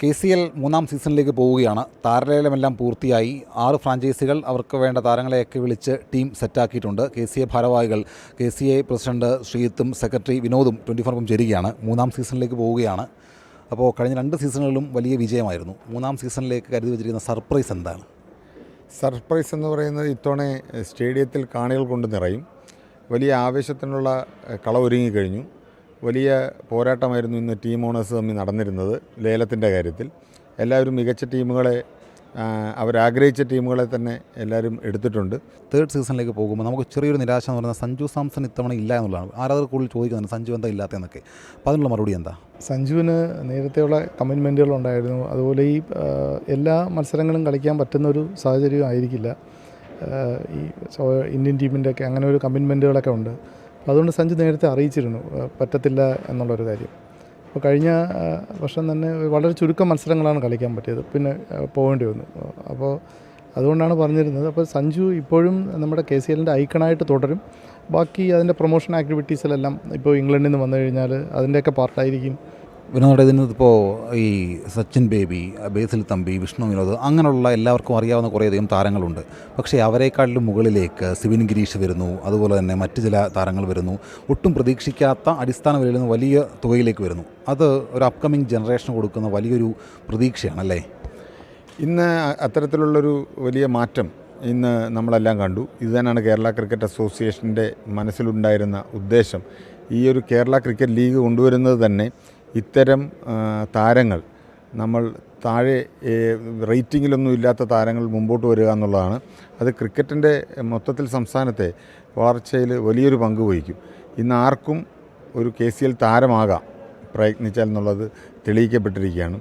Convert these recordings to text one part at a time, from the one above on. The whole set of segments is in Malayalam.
KCL മൂന്നാം സീസണിലേക്ക് പോവുകയാണ്. താരലേലമെല്ലാം പൂർത്തിയായി. 6 ഫ്രാഞ്ചൈസികൾ അവർക്ക് വേണ്ട താരങ്ങളെയൊക്കെ വിളിച്ച് ടീം സെറ്റാക്കിയിട്ടുണ്ട്. KCA ഭാരവാഹികൾ, KCA പ്രസിഡന്റ് ശ്രീജിത്തും സെക്രട്ടറി വിനോദും 24 ചേരുകയാണ്. മൂന്നാം സീസണിലേക്ക് പോവുകയാണ്. അപ്പോൾ കഴിഞ്ഞ 2 സീസണുകളിലും വലിയ വിജയമായിരുന്നു. മൂന്നാം സീസണിലേക്ക് കരുതി വെച്ചിരിക്കുന്ന സർപ്രൈസ് എന്താണ്? സർപ്രൈസ് എന്ന് പറയുന്നത് ഇത്തവണ സ്റ്റേഡിയത്തിൽ കാണികൾ കൊണ്ട് നിറയും. വലിയ ആവേശത്തിനുള്ള കള ഒരുങ്ങിക്കഴിഞ്ഞു. വലിയ പോരാട്ടമായിരുന്നു ഇന്ന് ടീം ഓണേഴ്സ് തമ്മിൽ നടന്നിരുന്നത്. ലേലത്തിൻ്റെ കാര്യത്തിൽ എല്ലാവരും മികച്ച ടീമുകളെ, അവരാഗ്രഹിച്ച ടീമുകളെ തന്നെ എല്ലാവരും എടുത്തിട്ടുണ്ട്. 3rd സീസണിലേക്ക് പോകുമ്പോൾ നമുക്ക് ചെറിയൊരു നിരാശ എന്ന് പറയുന്നത് സഞ്ജു സാംസൺ ഇത്തവണ ഇല്ല എന്നുള്ളതാണ്. ആരാധകർ കൂടുതൽ ചോദിക്കുന്നുണ്ട് സഞ്ജു എന്താ ഇല്ലാത്തതെന്നൊക്കെ. അപ്പോൾ അതിനുള്ള മറുപടി എന്താ? സഞ്ജുവിന് നേരത്തെയുള്ള കമ്മിറ്റ്മെൻറ്റുകളുണ്ടായിരുന്നു. അതുപോലെ ഈ എല്ലാ മത്സരങ്ങളും കളിക്കാൻ പറ്റുന്നൊരു സാഹചര്യം ആയിരിക്കില്ല. ഈ ഇന്ത്യൻ ടീമിൻ്റെയൊക്കെ അങ്ങനെ ഒരു കമ്മിറ്റ്മെൻറ്റുകളൊക്കെ ഉണ്ട്. അതുകൊണ്ട് സഞ്ജു നേരത്തെ അറിയിച്ചിരുന്നു പറ്റത്തില്ല എന്നുള്ളൊരു കാര്യം. അപ്പോൾ കഴിഞ്ഞ വർഷം തന്നെ വളരെ ചുരുക്കം മത്സരങ്ങളാണ് കളിക്കാൻ പറ്റിയത്, പിന്നെ പോകേണ്ടി വന്നു. അപ്പോൾ അതുകൊണ്ടാണ് പറഞ്ഞിരുന്നത്. അപ്പോൾ സഞ്ജു ഇപ്പോഴും നമ്മുടെ KCLൻ്റെ ഐക്കണായിട്ട് തുടരും. ബാക്കി അതിൻ്റെ പ്രൊമോഷൻ ആക്ടിവിറ്റീസിലെല്ലാം ഇപ്പോൾ ഇംഗ്ലണ്ടിൽ നിന്ന് വന്നു കഴിഞ്ഞാൽ അതിൻ്റെയൊക്കെ പാർട്ടായിരിക്കും. വിനോദയുടെ ഇതിനിപ്പോൾ ഈ സച്ചിൻ ബേബി, ബേസിൽ തമ്പി, വിഷ്ണു വിനോദ് അങ്ങനെയുള്ള എല്ലാവർക്കും അറിയാവുന്ന കുറേയധികം താരങ്ങളുണ്ട്. പക്ഷേ അവരെക്കാട്ടിലും മുകളിലേക്ക് സിവിൻ ഗിരീഷ് വരുന്നു, അതുപോലെ തന്നെ മറ്റ് ചില താരങ്ങൾ വരുന്നു. ഒട്ടും പ്രതീക്ഷിക്കാത്ത അടിസ്ഥാന വിലയിൽ നിന്ന് വലിയ തുകയിലേക്ക് വരുന്നു. അത് ഒരു അപ്കമിങ് ജനറേഷന് കൊടുക്കുന്ന വലിയൊരു പ്രതീക്ഷയാണല്ലേ? ഇന്ന് അത്തരത്തിലുള്ളൊരു വലിയ മാറ്റം ഇന്ന് നമ്മളെല്ലാം കണ്ടു. ഇതുതന്നെയാണ് കേരള ക്രിക്കറ്റ് അസോസിയേഷൻ്റെ മനസ്സിലുണ്ടായിരുന്ന ഉദ്ദേശം. ഈ ഒരു കേരള ക്രിക്കറ്റ് ലീഗ് കൊണ്ടുവരുന്നത് തന്നെ ഇത്തരം താരങ്ങൾ, നമ്മൾ താഴെ റേറ്റിങ്ങിലൊന്നും ഇല്ലാത്ത താരങ്ങൾ മുമ്പോട്ട് വരിക എന്നുള്ളതാണ്. അത് ക്രിക്കറ്റിൻ്റെ മൊത്തത്തിൽ സംസ്ഥാനത്തെ വളർച്ചയിൽ വലിയൊരു പങ്ക് വഹിക്കും. ഇന്ന് ആർക്കും ഒരു KCL താരമാകാം പ്രയത്നിച്ചാൽ എന്നുള്ളത് തെളിയിക്കപ്പെട്ടിരിക്കുകയാണ്.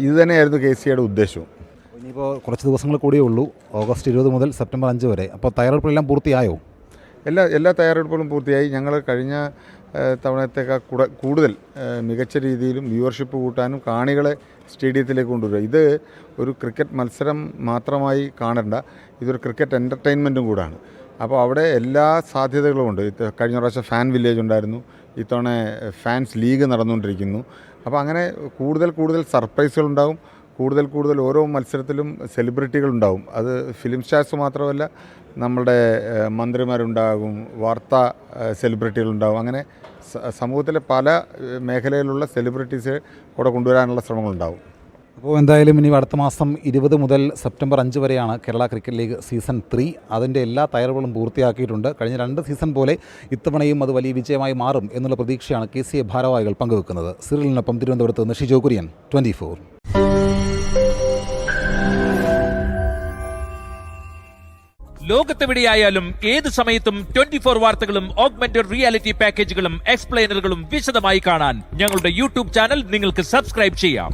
ഇതുതന്നെയായിരുന്നു KCAയുടെ ഉദ്ദേശവും. ഇനിയിപ്പോൾ കുറച്ച് ദിവസങ്ങൾ കൂടിയേ ഉള്ളൂ, ഓഗസ്റ്റ് 20 മുതൽ സെപ്റ്റംബർ 5 വരെ. അപ്പോൾ തയ്യാറെടുപ്പെല്ലാം പൂർത്തിയായോ? എല്ലാ തയ്യാറെടുപ്പുകളും പൂർത്തിയായി. ഞങ്ങൾ കഴിഞ്ഞ തവണത്തേക്കാൾ കൂടുതൽ മികച്ച രീതിയിലും വ്യൂവർഷിപ്പ് കൂട്ടാനും കാണികളെ സ്റ്റേഡിയത്തിലേക്ക് കൊണ്ടുവരിക. ഇത് ഒരു ക്രിക്കറ്റ് മത്സരം മാത്രമായി കാണേണ്ട, ഇതൊരു ക്രിക്കറ്റ് എൻ്റർടൈൻമെൻറ്റും കൂടാണ്. അപ്പോൾ അവിടെ എല്ലാ സാധ്യതകളും ഉണ്ട്. കഴിഞ്ഞ പ്രാവശ്യം ഫാൻ വില്ലേജ് ഉണ്ടായിരുന്നു, ഇത്തവണ ഫാൻസ് ലീഗ് നടന്നുകൊണ്ടിരിക്കുന്നു. അപ്പോൾ അങ്ങനെ കൂടുതൽ സർപ്രൈസുകളുണ്ടാവും. കൂടുതൽ ഓരോ മത്സരത്തിലും സെലിബ്രിറ്റികളുണ്ടാവും. അത് ഫിലിം സ്റ്റാർസ് മാത്രമല്ല, നമ്മുടെ മന്ത്രിമാരുണ്ടാകും, വാർത്താ സെലിബ്രിറ്റികളുണ്ടാകും. അങ്ങനെ സമൂഹത്തിലെ പല മേഖലയിലുള്ള സെലിബ്രിറ്റീസ് കൂടെ കൊണ്ടുവരാനുള്ള ശ്രമങ്ങളുണ്ടാവും. അപ്പോൾ എന്തായാലും ഇനി അടുത്ത മാസം 20 മുതൽ സെപ്റ്റംബർ 5 വരെയാണ് കേരള ക്രിക്കറ്റ് ലീഗ് സീസൺ 3. അതിൻ്റെ എല്ലാ തയ്യാറെടുപ്പുകളും പൂർത്തിയാക്കിയിട്ടുണ്ട്. കഴിഞ്ഞ 2 സീസൺ പോലെ ഇത്തവണയും അത് വലിയ വിജയമായി മാറും എന്നുള്ള പ്രതീക്ഷയാണ് KCA ഭാരവാഹികൾ പങ്കുവെക്കുന്നത്. സിറിലിനൊപ്പം തിരുവനന്തപുരത്ത് നിന്ന് ഷിജോ കുര്യൻ, 24. ലോകത്തെവിടെയായാലും ഏത് സമയത്തും 24 വാർത്തകളും ഓഗ്മെന്റഡ് റിയാലിറ്റി പാക്കേജുകളും എക്സ്പ്ലെയിനറുകളും വിശദമായി കാണാൻ ഞങ്ങളുടെ YouTube ചാനൽ നിങ്ങൾക്ക് സബ്സ്ക്രൈബ് ചെയ്യാം.